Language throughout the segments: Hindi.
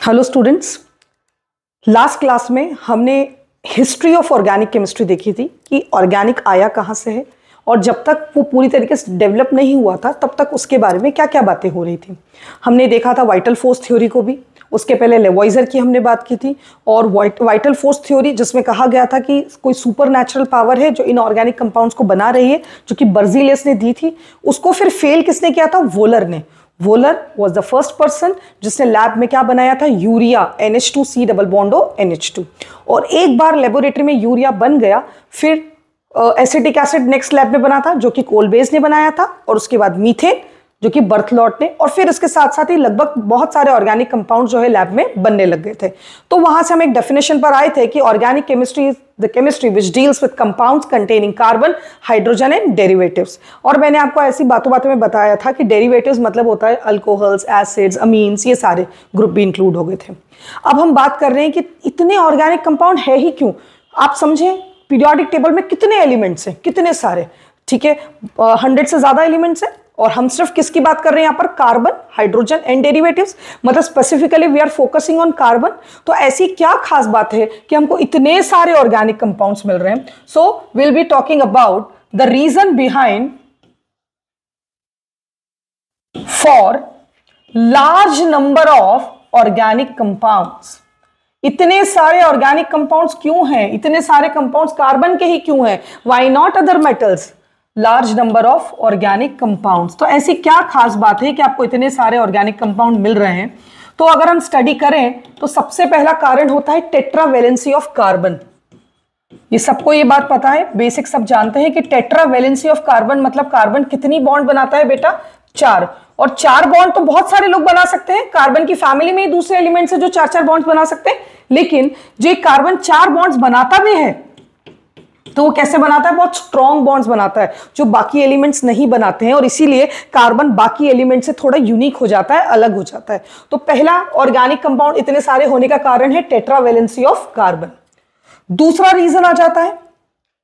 हेलो स्टूडेंट्स, लास्ट क्लास में हमने हिस्ट्री ऑफ ऑर्गेनिक केमिस्ट्री देखी थी कि ऑर्गेनिक आया कहाँ से है और जब तक वो पूरी तरीके से डेवलप नहीं हुआ था तब तक उसके बारे में क्या क्या बातें हो रही थी। हमने देखा था वाइटल फोर्स थ्योरी को भी, उसके पहले लेवॉइजर की हमने बात की थी और वाइटल फोर्स थ्योरी जिसमें कहा गया था कि कोई सुपर नेचुरल पावर है जो इनऑर्गेनिक कंपाउंड्स को बना रही है, जो कि बर्जीलियस ने दी थी। उसको फिर फेल किसने किया था? वोलर ने। Wohler was the first person जिसने लैब में क्या बनाया था? Urea, NH2C double bond O NH2। और एक बार लेबोरेटरी में यूरिया बन गया, फिर एसिटिक एसिड नेक्स्ट लैब में बना था जो कि कोलबेज ने बनाया था, और उसके बाद मीथेन जो कि बर्थलॉट ने, और फिर इसके साथ साथ ही लगभग बहुत सारे ऑर्गेनिक कंपाउंड जो है लैब में बनने लग गए थे। तो वहां से हम एक डेफिनेशन पर आए थे कि organic chemistry is the chemistry which deals with compounds containing carbon, hydrogen and derivatives. और मैंने आपको ऐसी बातों बातों में बताया था कि डेरिवेटिव्स मतलब होता है अल्कोहल्स, एसिड्स, अमीन्स, ये सारे ग्रुप भी इंक्लूड हो गए थे। अब हम बात कर रहे हैं कि इतने ऑर्गेनिक कंपाउंड है ही क्यों। आप समझें, पीरियोडिक टेबल में कितने एलिमेंट्स हैं? कितने सारे, ठीक है, 100 से ज्यादा एलिमेंट्स हैं, और हम सिर्फ किसकी बात कर रहे हैं यहाँ पर? कार्बन, हाइड्रोजन एंड डेरिवेटिव्स, मतलब specifically we are focusing on carbon. तो ऐसी क्या खास बात है कि हमको इतने सारे ऑर्गेनिक कंपाउंड्स मिल रहे हैं? So will be talking about the reason behind for large number of organic compounds. इतने सारे ऑर्गेनिक कंपाउंड्स क्यों हैं? इतने सारे कंपाउंड्स कार्बन के ही क्यों हैं? Why not other metals? Large number of organic compounds. तो ऐसी क्या खास बात है कि आपको इतने सारे ऑर्गेनिक कंपाउंड मिल रहे हैं? तो अगर हम स्टडी करें तो सबसे पहला कारण होता है टेट्रावैलेंसी ऑफ कार्बन। ये सबको ये बात पता है, बेसिक सब जानते हैं कि टेट्रावैलेंसी ऑफ कार्बन मतलब कार्बन कितनी बॉन्ड बनाता है बेटा? 4। और 4 बॉन्ड तो बहुत सारे लोग बना सकते हैं, कार्बन की फैमिली में ही दूसरे एलिमेंट से जो 4-4 बॉन्ड्स बना सकते हैं, लेकिन जो कार्बन 4 बॉन्ड्स बनाता भी है तो वो कैसे बनाता है? बहुत स्ट्रॉन्ग बॉन्ड्स बनाता है जो बाकी एलिमेंट्स नहीं बनाते हैं, और इसीलिए कार्बन बाकी एलिमेंट से थोड़ा यूनिक हो जाता है, अलग हो जाता है। तो पहला ऑर्गेनिक कंपाउंड इतने सारे होने का कारण है टेट्रावैलेंसी ऑफ कार्बन। दूसरा रीजन आ जाता है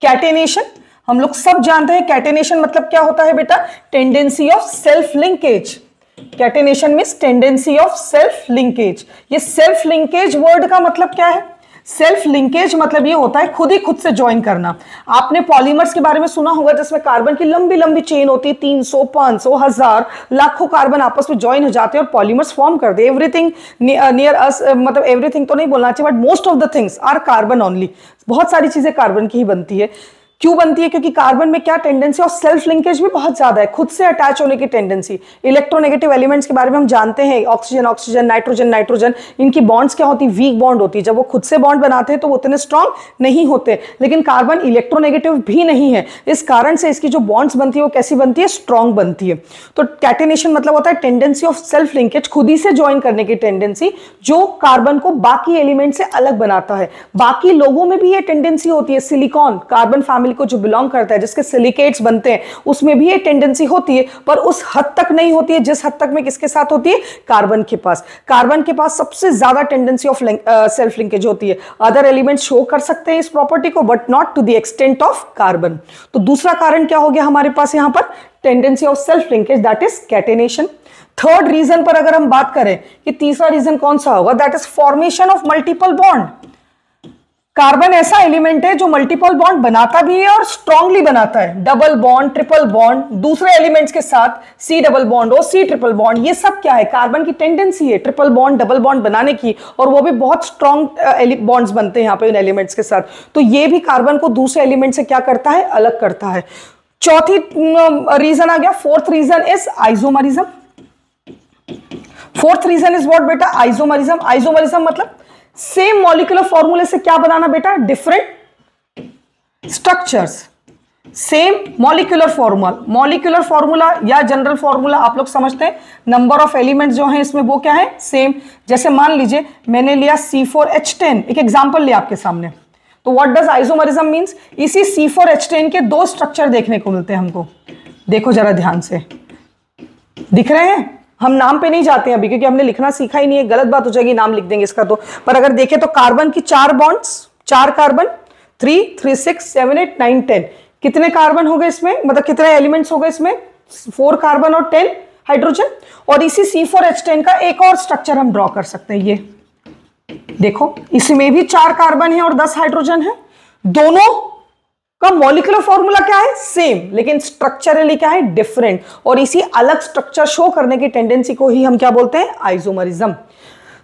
कैटेनेशन। हम लोग सब जानते हैं कैटेनेशन मतलब क्या होता है बेटा? Tendency of self linkage. Catenation means tendency of self linkage. ये सेल्फ लिंकेज वर्ड का मतलब क्या है? सेल्फ लिंकेज मतलब ये होता है खुद ही खुद से ज्वाइन करना। आपने पॉलीमर्स के बारे में सुना होगा जिसमें कार्बन की लंबी लंबी चेन होती है, 300, 500, 1000, लाखों कार्बन आपस में ज्वाइन हो जाते हैं और पॉलीमर्स फॉर्म कर दे। एवरीथिंग नियर अस, मतलब एवरीथिंग तो नहीं बोलना चाहिए, but most of the things are carbon only. बहुत सारी चीजें कार्बन की ही बनती है। क्यों बनती है? क्योंकि कार्बन में क्या टेंडेंसी और सेल्फ लिंकेज भी बहुत ज्यादा है, खुद से अटैच होने की टेंडेंसी। इलेक्ट्रोनेगेटिव एलिमेंट्स के बारे में हम जानते हैं, ऑक्सीजन ऑक्सीजन, नाइट्रोजन नाइट्रोजन, इनकी बॉन्ड्स क्या होती है? वीक बॉन्ड होती है। जब वो खुद से बॉन्ड बनाते हैं तो वो उतने स्ट्रांग नहीं होते, लेकिन कार्बन इलेक्ट्रोनेगेटिव भी नहीं है, इस कारण से इसकी जो बॉन्ड्स बनती है वो कैसी बनती है? स्ट्रांग बनती है। तो कैटेनेशन मतलब होता है टेंडेंसी ऑफ सेल्फ लिंकेज, खुद ही से ज्वाइन करने की टेंडेंसी, जो कार्बन को बाकी एलिमेंट से अलग बनाता है। बाकी लोगों में भी ये टेंडेंसी होती है। सिलिकॉन कार्बन फैमिली को जो बिलोंग करता है, जिसके सिलिकेट्स बनते हैं, उसमें भी ये टेंडेंसी होती है, पर उस हद तक नहीं होती है जिस हद तक में किसके साथ होती है? कार्बन के पास। कार्बन के पास सबसे ज्यादा टेंडेंसी ऑफ सेल्फ लिंकेज होती है। अदर एलिमेंट्स शो कर सकते हैं इस प्रॉपर्टी को, but not to the extent of carbon. तो दूसरा कारण क्या हो गया हमारे पास यहां पर? Tendency of self linkage, that is catenation. Third reason पर अगर हम बात करें कि तीसरा रीजन कौन सा होगा, that is formation of multiple bond. Carbon ऐसा एलिमेंट है जो मल्टीपल बॉन्ड बनाता भी है और स्ट्रांगली बनाता है। डबल बॉन्ड, ट्रिपल बॉन्ड दूसरे एलिमेंट्स के साथ, C डबल बॉन्ड हो, C ट्रिपल बॉन्ड, ये सब क्या है? कार्बन की टेंडेंसी है ट्रिपल बॉन्ड, डबल बॉन्ड बनाने की, और वो भी बहुत स्ट्रांग बॉन्ड्स बनते हैं यहाँ पे इन एलिमेंट्स के साथ। तो ये भी कार्बन को दूसरे एलिमेंट से क्या करता है? अलग करता है। चौथी रीजन आ गया, fourth reason is isomerism. Fourth reason is what बेटा? आइसोमरिज्म। आइसोमरिज्म मतलब सेम मॉलिक्यूलर फॉर्मूले से क्या बनाना बेटा? Different structures. Same molecular formula, molecular formula या जनरल फॉर्मूला आप लोग समझते हैं। नंबर ऑफ एलिमेंट्स जो हैं इसमें वो क्या है? सेम। जैसे मान लीजिए मैंने लिया C4H10, एक एग्जांपल लिया आपके सामने। तो व्हाट डज आइसोमरिज्म मींस? इसी C4H10 के 2 स्ट्रक्चर देखने को मिलते हैं हमको। देखो जरा ध्यान से, दिख रहे हैं? हम नाम पे नहीं जाते हैं अभी क्योंकि हमने लिखना सीखा ही नहीं है, गलत बात हो जाएगी नाम लिख देंगे इसका तो। पर अगर देखें तो कार्बन की 4 बॉन्ड्स, 4 कार्बन, 3, 3, 6, 7, 8, 9, 10, कितने कार्बन हो गए इसमें? मतलब कितने एलिमेंट्स हो गए इसमें? 4 कार्बन और 10 हाइड्रोजन। और इसी C4H10 का एक और स्ट्रक्चर हम ड्रॉ कर सकते हैं, देखो इसमें भी 4 कार्बन है और 10 हाइड्रोजन है, दोनों का मॉलिक्यूलर फॉर्मूला क्या है, सेम, लेकिन स्ट्रक्चरली क्या है, डिफरेंट। और इसी अलग स्ट्रक्चर शो करने की टेंडेंसी को ही हम क्या बोलते हैं, आइसोमरिज्म।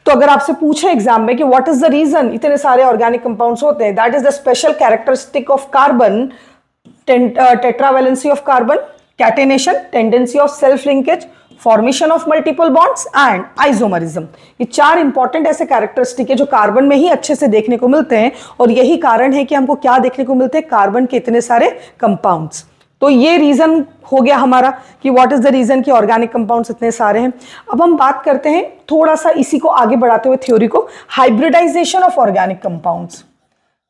तो अगर आपसे पूछे एग्जाम में कि व्हाट इज द रीजन इतने सारे ऑर्गेनिक कंपाउंड्स होते हैं, that is the special characteristic of carbon, tetravalency of carbon, catenation, tendency of self linkage, formation of multiple bonds and isomerism. ये 4 इंपॉर्टेंट ऐसे कैरेक्टरिस्टिक है जो कार्बन में ही अच्छे से देखने को मिलते हैं, और यही कारण है कि हमको क्या देखने को मिलते हैं, कार्बन के इतने सारे कंपाउंड्स। तो ये रीजन हो गया हमारा कि व्हाट इज द रीजन कि ऑर्गेनिक कंपाउंड्स इतने सारे हैं। अब हम बात करते हैं थोड़ा सा इसी को आगे बढ़ाते हुए थ्योरी को, हाइब्रिडाइजेशन ऑफ ऑर्गेनिक कंपाउंड्स।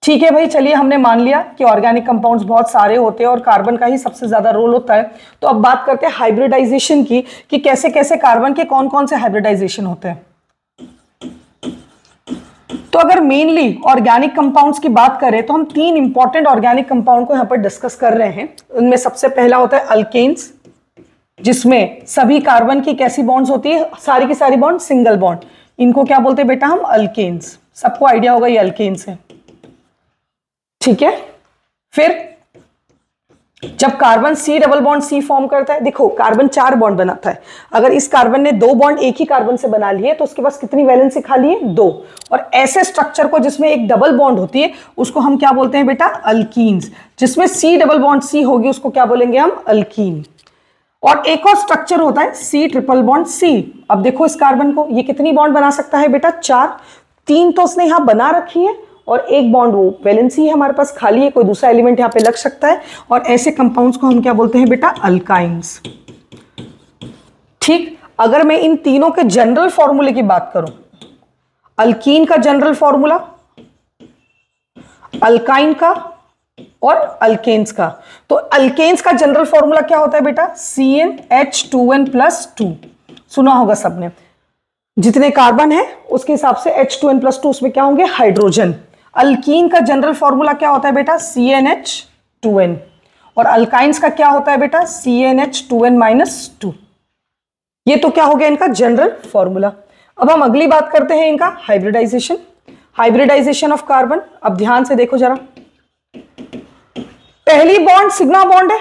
ठीक है भाई, चलिए हमने मान लिया कि ऑर्गेनिक कंपाउंड्स बहुत सारे होते हैं और कार्बन का ही सबसे ज्यादा रोल होता है। तो अब बात करते हैं हाइब्रिडाइजेशन की, कि कैसे कैसे कार्बन के कौन कौन से हाइब्रिडाइजेशन होते हैं। तो अगर मेनली ऑर्गेनिक कंपाउंड्स की बात करें तो हम 3 इंपॉर्टेंट ऑर्गेनिक कंपाउंड को यहां पर डिस्कस कर रहे हैं। उनमें सबसे पहला होता है अल्केन्स, जिसमें सभी कार्बन की कैसी बॉन्ड्स होती है, सारी की सारी बॉन्ड सिंगल बॉन्ड, इनको क्या बोलते हैं बेटा हम, अल्केन्स। सबको आइडिया होगा ये अल्केन्स है, ठीक है। फिर जब carbon C double bond C form करता है, देखो कार्बन 4 बॉन्ड बनाता है, अगर इस कार्बन ने 2 बॉन्ड एक ही कार्बन से बना लिए तो उसके पास कितनी वैलेंसी खाली है, 2। और ऐसे स्ट्रक्चर को जिसमें एक डबल बॉन्ड होती है उसको हम क्या बोलते हैं बेटा, अल्कीन्स। जिसमें C डबल बॉन्ड C होगी उसको क्या बोलेंगे हम, अल्कीन। और एक और स्ट्रक्चर होता है C ट्रिपल बॉन्ड C। अब देखो इस कार्बन को, ये कितनी बॉन्ड बना सकता है बेटा, 4। 3 तो उसने यहां बना रखी है और एक बॉन्ड वो वैलेंसी है हमारे पास खाली है, कोई दूसरा एलिमेंट यहां पे लग सकता है। और ऐसे कंपाउंड्स को हम क्या बोलते हैं बेटा, अल्काइंस। ठीक, अगर मैं इन तीनों के जनरल फॉर्मूले की बात करूं, अल्कीन का जनरल फॉर्मूला, अल्काइन का और अल्केन्स का, तो अल्केन्स का जनरल फॉर्मूला क्या होता है बेटा, CnH2n+2। सुना होगा सबने, जितने कार्बन है उसके हिसाब से H2n+2 उसमें क्या होंगे, हाइड्रोजन। अल्कीन का जनरल फॉर्मूला क्या होता है बेटा, CnH2n। और अल्काइंस का क्या होता है बेटा, CnH2n-2। ये तो क्या हो गया इनका जनरल फॉर्मूला। अब हम अगली बात करते हैं इनका हाइब्रिडाइजेशन, हाइब्रिडाइजेशन ऑफ कार्बन। अब ध्यान से देखो जरा, पहली बॉन्ड सिग्मा बॉन्ड है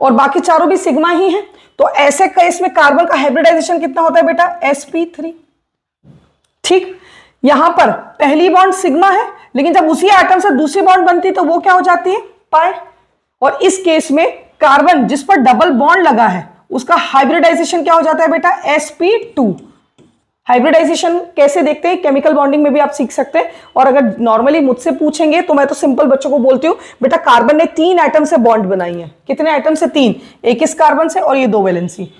और बाकी चारों भी सिग्मा ही है, तो ऐसे केस में कार्बन का हाइब्रिडाइजेशन कितना होता है बेटा, sp3। ठीक, यहां पर पहली बॉन्ड सिग्मा है, लेकिन जब उसी एटम से दूसरी बॉन्ड बनती है तो वो क्या हो जाती है, पाई। और इस केस में कार्बन जिस पर डबल बॉन्ड लगा है उसका हाइब्रिडाइजेशन क्या हो जाता है बेटा, sp2। हाइब्रिडाइजेशन कैसे देखते हैं, केमिकल बॉन्डिंग में भी आप सीख सकते हैं। और अगर नॉर्मली मुझसे पूछेंगे तो मैं तो सिंपल बच्चों को बोलती हूं, बेटा कार्बन ने 3 एटम से बॉन्ड बनाई है। कितने एटम से, 3, एक इस कार्बन से और ये 2 वैलेंसी।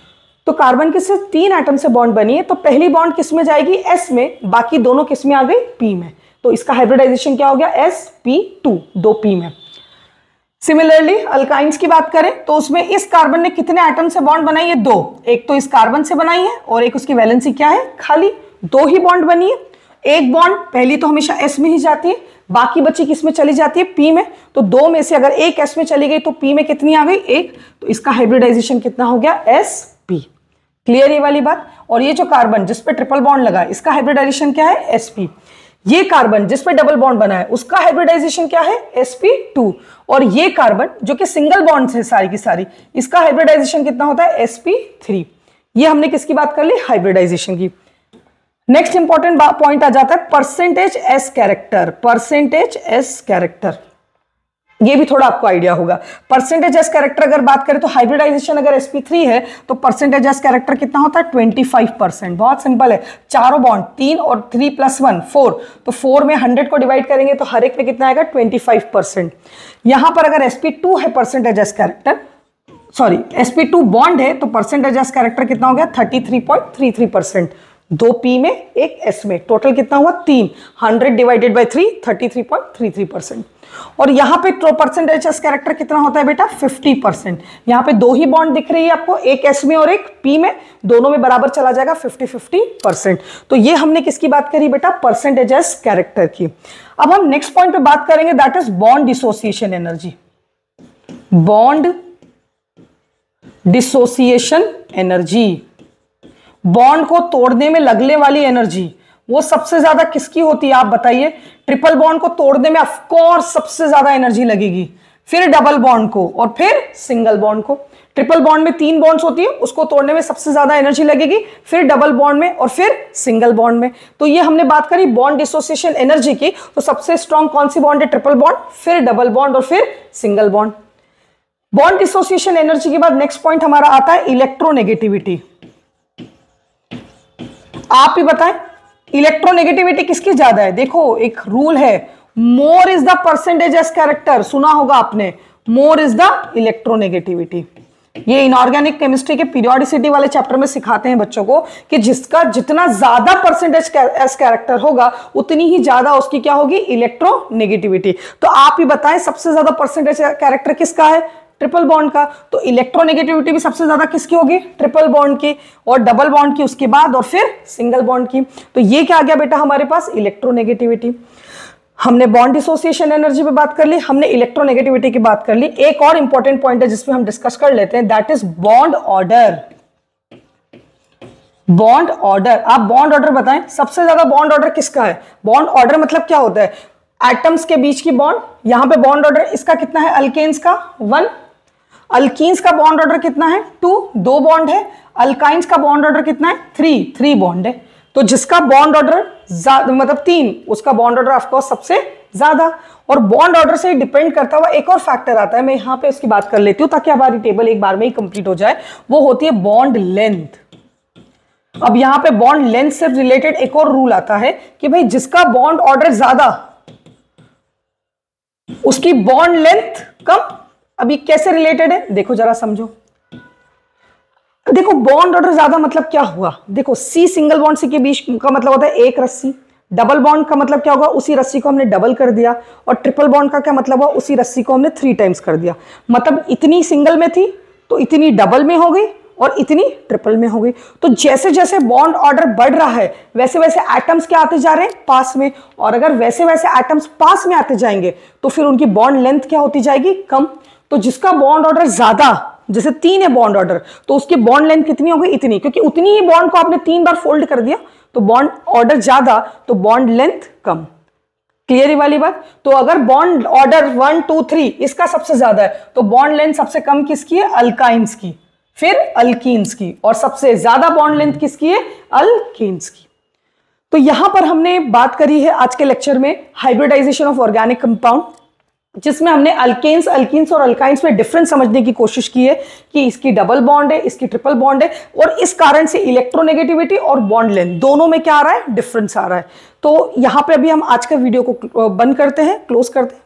तो कार्बन किससे, 3 एटम से बॉन्ड बनी है, तो पहली बॉन्ड किस में जाएगी, S में, बाकी दोनों किस में आ गई, P में। तो इसका हाइब्रिडाइजेशन क्या हो गया, sp2, 2 P में। सिमिलरली अल्काइंस की बात करें तो उसमें इस कार्बन ने कितने एटम से बॉन्ड बनाई है, 2। एक तो इस कार्बन से बनाई है और एक उसकी वैलेंसी क्या है, खाली, 2 ही बॉन्ड बनी है। एक बॉन्ड पहली तो हमेशा S में ही जाती है, बाकी बची किस में चली जाती है, P में। तो 2 में से अगर एक S में चली गई तो P में कितनी आ गई, 1। तो इसका हाइब्रिडाइजेशन कितना हो गया, sp। क्लियर ये वाली बात। और ये जो कार्बन जिस पे ट्रिपल बॉन्ड लगा इसका हाइब्रिडाइजेशन क्या है, sp। ये कार्बन जिस पे डबल बॉन्ड बना है उसका हाइब्रिडाइजेशन क्या है, sp2। और ये कार्बन जो कि सिंगल बॉन्ड है सारी की सारी, इसका हाइब्रिडाइजेशन कितना होता है, sp3। ये हमने किसकी बात कर ली, हाइब्रिडाइजेशन की। नेक्स्ट इंपॉर्टेंट पॉइंट आ जाता है percentage S character. Percentage S character, ये भी थोड़ा आपको आइडिया होगा। परसेंटेज एस कैरेक्टर अगर बात करें तो हाइब्रिडाइजेशन अगर sp3 है तो परसेंटेज एस कैरेक्टर कितना होता है, 25%। बहुत सिंपल है, चारों बॉन्ड 3 और 3 + 1 4, तो 4 में 100 को डिवाइड करेंगे तो हर एक में कितना आएगा, 25%। यहां पर अगर sp2 है percentage S character, sorry sp2 bond है तो परसेंटेज एस कैरेक्टर कितना हो गया, 33.33%। 2 P में एक S में, टोटल कितना हुआ, 3। 100 डिवाइडेड बाई 3, 33.33%। और यहां पे परसेंटेज एस कैरेक्टर कितना होता है बेटा, 50%। यहां पे 2 ही बॉन्ड दिख रही है आपको, एक S में और एक P में, दोनों में बराबर चला जाएगा 50-50%। तो ये हमने किसकी बात करी बेटा, परसेंटेज एस कैरेक्टर की। अब हम नेक्स्ट पॉइंट पे बात करेंगे, that is bond dissociation energy. Bond dissociation energy, bond को तोड़ने में लगने वाली एनर्जी, वो सबसे ज्यादा किसकी होती है आप बताइए? ट्रिपल बॉन्ड को तोड़ने में ऑफ कोर्स सबसे ज्यादा एनर्जी लगेगी, फिर डबल बॉन्ड को और फिर सिंगल बॉन्ड को। ट्रिपल बॉन्ड में 3 बॉन्ड्स होती है, उसको तोड़ने में सबसे ज्यादा एनर्जी लगेगी, फिर डबल बॉन्ड में और फिर सिंगल बॉन्ड में। तो ये हमने बात करी बॉन्ड डिसोसिएशन एनर्जी की, तो सबसे स्ट्रॉन्ग कौन सी बॉन्ड है? ट्रिपल बॉन्ड, फिर डबल बॉन्ड और फिर single bond. Bond dissociation energy के बाद नेक्स्ट पॉइंट हमारा आता है इलेक्ट्रोनेगेटिविटी। आप ही बताएं इलेक्ट्रोनेगेटिविटी किसकी ज्यादा है? देखो एक रूल है, more is the percentage s character, सुना होगा आपने, मोर इज द इलेक्ट्रोनेगेटिविटी। ये इनऑर्गेनिक केमिस्ट्री के पीरियोडिसिटी वाले चैप्टर में सिखाते हैं बच्चों को कि जिसका जितना ज्यादा परसेंटेज एस कैरेक्टर होगा उतनी ही ज्यादा उसकी क्या होगी? इलेक्ट्रोनेगेटिविटी। तो आप ही बताएं सबसे ज्यादा परसेंटेज कैरेक्टर किसका है? ट्रिपल बॉन्ड का। तो इलेक्ट्रोनेगेटिविटी भी सबसे ज्यादा किसकी होगी? ट्रिपल बॉन्ड की, और डबल बॉन्ड की उसके बाद, और फिर सिंगल बॉन्ड की। तो ये क्या आ गया बेटा हमारे पास? इलेक्ट्रोनेगेटिविटी। हमने बॉन्ड डिसोसिएशन एनर्जी पे बात कर ली, हमने इलेक्ट्रोनेगेटिविटी की बात कर ली। एक और इंपॉर्टेंट पॉइंट है जिसमें हम डिस्कस कर लेते हैं, that is bond order. Bond order, आप बॉन्ड ऑर्डर बताएं सबसे ज्यादा बॉन्ड ऑर्डर किसका है? बॉन्ड ऑर्डर मतलब क्या होता है? एटम्स के बीच की बॉन्ड। यहां पे बॉन्ड ऑर्डर इसका कितना है? अल्केन्स का 1, अल्कीन्स का बॉन्ड ऑर्डर कितना है? 2, 2 बॉन्ड है। अल्काइंस का बॉन्ड ऑर्डर कितना है? 3 बॉन्ड है। तो जिसका बॉन्ड ऑर्डर मतलब 3, उसका बॉन्ड ऑर्डर ऑफकोर्स सबसे ज्यादा। और बॉन्ड ऑर्डर से डिपेंड करता हुआ एक और फैक्टर आता है, मैं यहां पे उसकी बात कर लेती हूं ताकि हमारी टेबल एक बार में ही कंप्लीट हो जाए। वो होती है बॉन्ड लेंथ। अब यहां पे बॉन्ड लेंथ से रिलेटेड एक और रूल आता है कि भाई जिसका बॉन्ड ऑर्डर ज्यादा उसकी बॉन्ड लेंथ कम। अभी कैसे रिलेटेड है देखो जरा समझो। देखो बॉन्ड ऑर्डर ज्यादा मतलब क्या हुआ? देखो सी सिंगल बॉन्ड सी के बीच का मतलब होता है एक रस्सी। डबल बॉन्ड का मतलब क्या होगा? उसी रस्सी को हमने डबल कर दिया। और ट्रिपल बॉन्ड का क्या मतलब हुआ? उसी रस्सी को हमने 3 टाइम्स कर दिया। मतलब इतनी सिंगल में थी तो इतनी डबल में हो गई और इतनी ट्रिपल में हो गई। तो जैसे जैसे बॉन्ड ऑर्डर बढ़ रहा है वैसे वैसे एटम्स क्या आते जा रहे हैं? पास में। और अगर वैसे वैसे एटम्स पास में आते जाएंगे तो फिर उनकी बॉन्ड लेंथ क्या होती जाएगी? कम। तो जिसका बॉन्ड ऑर्डर ज्यादा, जैसे 3 है बॉन्ड ऑर्डर, तो उसकी बॉन्ड लेंथ कितनी हो गई? इतनी, क्योंकि उतनी ही बॉन्ड को आपने 3 बार फोल्ड कर दिया। तो बॉन्ड ऑर्डर ज्यादा तो बॉन्ड लेंथ कम। क्लियर ही वाली बात? तो अगर बॉन्ड ऑर्डर 1, 2, 3 इसका सबसे ज्यादा है तो बॉन्ड लेंथ सबसे कम किसकी है? अल्काइंस की, फिर अल्कीन्स की, और सबसे ज्यादा बॉन्ड लेंथ किसकी है? अल्कीन्स की। तो यहां पर हमने बात करी है आज के लेक्चर में हाइब्रिडाइजेशन ऑफ ऑर्गेनिक कंपाउंड, जिसमें हमने अल्केन्स, अल्कीन्स और अल्काइंस में डिफरेंस समझने की कोशिश की है कि इसकी डबल बॉन्ड है, इसकी ट्रिपल बॉन्ड है, और इस कारण से इलेक्ट्रोनेगेटिविटी और बॉन्ड लेंथ दोनों में क्या आ रहा है? डिफरेंस आ रहा है। तो यहां पे अभी हम आज का वीडियो को बंद करते हैं, क्लोज करते हैं।